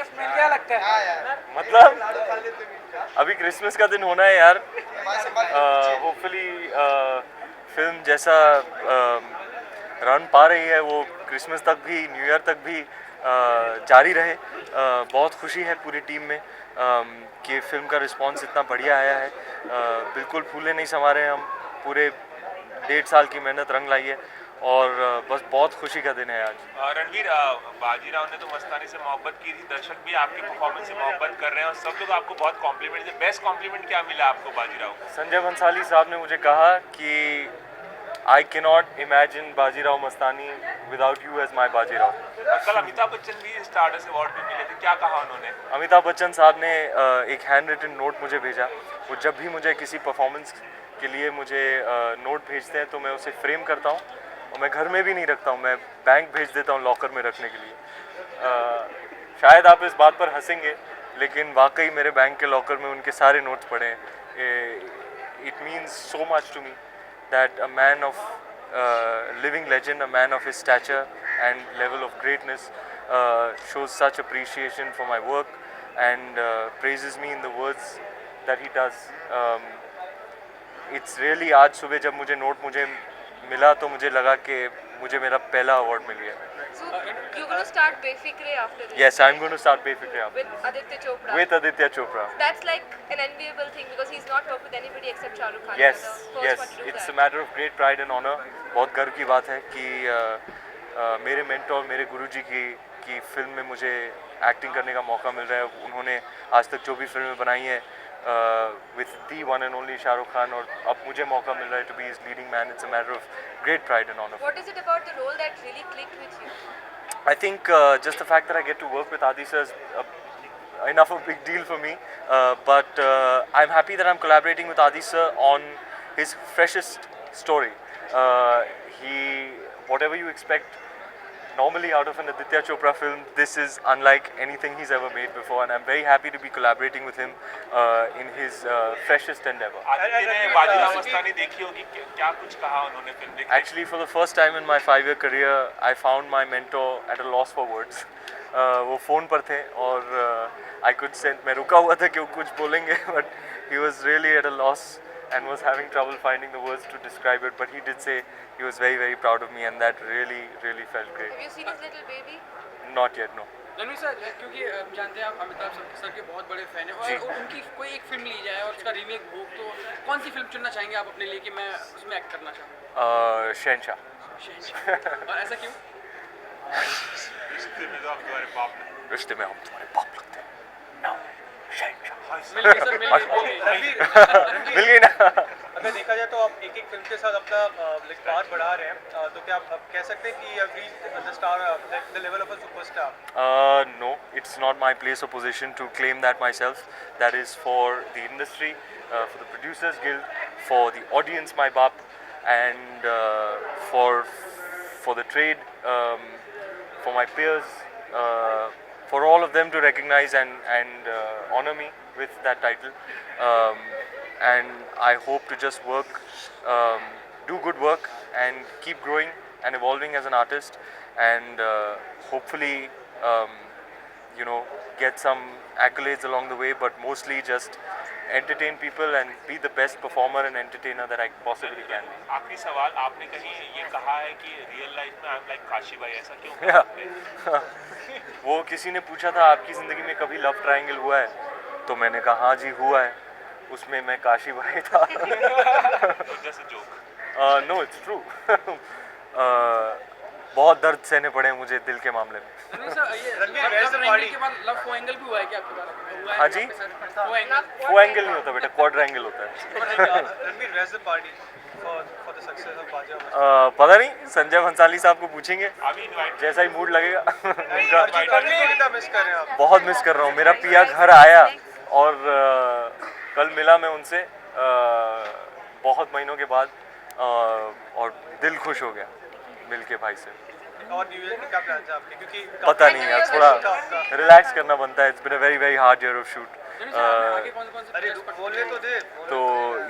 Gift मिल गया लगता है। मतलब अभी क्रिसमस का दिन होना है यार। होपफुली फिल्म जैसा रन पा रही है वो क्रिसमस तक भी, न्यू ईयर तक भी जारी रहे। बहुत खुशी है पूरी टीम में कि फिल्म का रिस्पांस इतना बढ़िया आया है। बिल्कुल फूले नहीं समा रहे हम, पूरे 1.5 साल की मेहनत रंग लाई है और बस बहुत खुशी का दिन है आज। रणवीर, बाजीराव ने तो मस्तानी से मोहब्बत की थी, दर्शक भी आपके परफॉर्मेंस से मोहब्बत कर रहे हैं और सब लोग आपको बहुत कॉम्प्लीमेंट दे। बेस्ट कॉम्प्लीमेंट क्या मिला आपको बाजीराव को? संजय भंसाली साहब ने मुझे कहा कि I can not imagine Bajirao Mastani without you as my Bajirao. कल अमिताभ बच्चन भी स्टारडस्ट अवार्ड पे मिले थे, क्या कहा उन्होंने? अमिताभ बच्चन साहब ने एक हैंड रिटन नोट मुझे भेजा। वो जब भी मुझे किसी परफॉर्मेंस के लिए मुझे नोट भेजते हैं तो मैं उसे फ्रेम करता हूँ और मैं घर में भी नहीं रखता हूँ, मैं बैंक भेज देता हूँ लॉकर में रखने के लिए। शायद आप इस बात पर हंसेंगे लेकिन वाकई मेरे बैंक के लॉकर में उनके सारे नोट्स पड़े हैं। It means so much to me that a man of living legend, a man of his stature and level of greatness shows such appreciation for my work and praises me in the words that he does. It's really आज सुबह जब मुझे मिला तो मुझे लगा कि मुझे मेरा पहला अवार्ड मिल गया। So you're going to start Befikre after this? Yes, I'm going to start Befikre after With Aditya Chopra? with Aditya Chopra. That's like an enviable thing because he's not worked with anybody except Shah Rukh Khan. Yes, You're the first yes, one to do it's that. a matter of great pride and honor. बहुत गर्व की बात है कि मेरे mentor, मेरे गुरुजी की film में मुझे एक्टिंग करने का मौका मिल रहा है। उन्होंने आज तक जो भी फिल्में बनाई हैं with the one and only Shahrukh Khan, और अब मुझे मौका मिल रहा है to be his leading man. It's a matter of great pride and honor. What is it about the role that really clicked with you? I think just the fact that I get to work with Adi sir is enough a big deal for me. But I'm happy that I'm collaborating with Adi sir on his freshest story. He, whatever you expect normally out of an Aditya Chopra film, this is unlike anything he's ever made before, and I'm very happy to be collaborating with him in his freshest endeavor. Aditya ने बाजीराव मस्तानी देखी होगी, क्या कुछ कहा उन्होंने film देखने? Actually, for the first time in my 5-year career, I found my mentor at a loss for words. वो phone पर थे और I could sense, मैं रुका हुआ था कि वो कुछ बोलेंगे, but he was really at a loss and was having trouble finding the words to describe it. But he did say he was very, very proud of me, and that really, really felt great. Have you seen his little baby? Not yet, no. Ranveer sir, क्योंकि जानते हैं आप Amitabh sir के बहुत बड़े fan हैं और उनकी कोई एक फिल्म ली जाए और उसका रीमेक हो, तो कौन सी फिल्म चुनना चाहेंगे आप अपने लिए कि मैं उसमें एक्ट करना चाहूँ? शहनशाह। और ऐसा क्यों? रिश्ते में तो आप तुम्हारे बाप ने। रिश्ते में हम तुम्हारे बाप लगते हैं। नाउ शहनशाह। मिल गई सर, मिल गई ना। अगर देखा जाए तो आप एक एक फिल्म के साथ अपना पार बढ़ा रहे हैं, तो क्या आप कह सकते हैं कि आप reach the star the level of a superstar? No, it's not my place or position to claim that myself. That is for the industry, for the Producers Guild, for the audience, my bap, and for the trade, for my peers, for all of them to recognize and honor me with that title. And I hope to just work, do good work, and keep growing and evolving as an artist, and hopefully, get some accolades along the way, but mostly just entertain people and be the best performer and entertainer that I possibly can be. आखिरी सवाल, आपने कहीं ये कहा है कि real life में I am like Kashi भाई, ऐसा क्यों कहा आपने? वो किसी ने पूछा था आपकी ज़िंदगी में कभी लव ट्रायंगल हुआ है, तो मैंने कहा हाँ जी हुआ है, उसमें मैं काशी भाई था। जैसे जोक। No, it's true. बहुत दर्द सहने पड़े हैं मुझे दिल के मामले में। रणवीर सर, ये लव ट्रायंगल के बाद लव ट्रायंगल भी हुआ है क्या आपके बारे में? हुआ है हाँ जी? आपके साथ? वो एंगल? वो एंगल नहीं होता बेटा, क्वाड्रेंगल होता है। Ranveer, where's the party for the success of Bajirao? पता नहीं, संजय भंसाली साहब को पूछेंगे, अभी इनवाइट जैसा ही मूड लगेगा। उनका अर्जुन को कितना मिस कर रहे हैं आप? बहुत मिस कर रहा हूँ। मेरा पिया घर आया और कल मिला मैं उनसे बहुत महीनों के बाद, और दिल खुश हो गया मिल के भाई से। और न्यू ईयर के क्या प्लान है आपके? क्योंकि पता नहीं यार, थोड़ा रिलैक्स करना बनता है। It's been a very very hard year of shoot. Ranveer sir, आपने आगे कौन से अरे बोलने तो दे। तो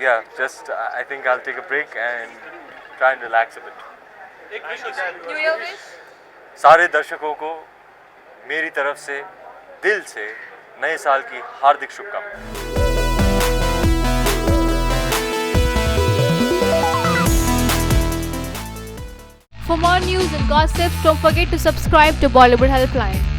या just I think I will take a break and try and relax a bit. एक विश हो जाए। New Year wish? सारे दर्शकों को मेरी तरफ से दिल से नए साल की हार्दिक शुभकामनाएं। For more news and gossip, don't forget to subscribe to Bollywood Helpline.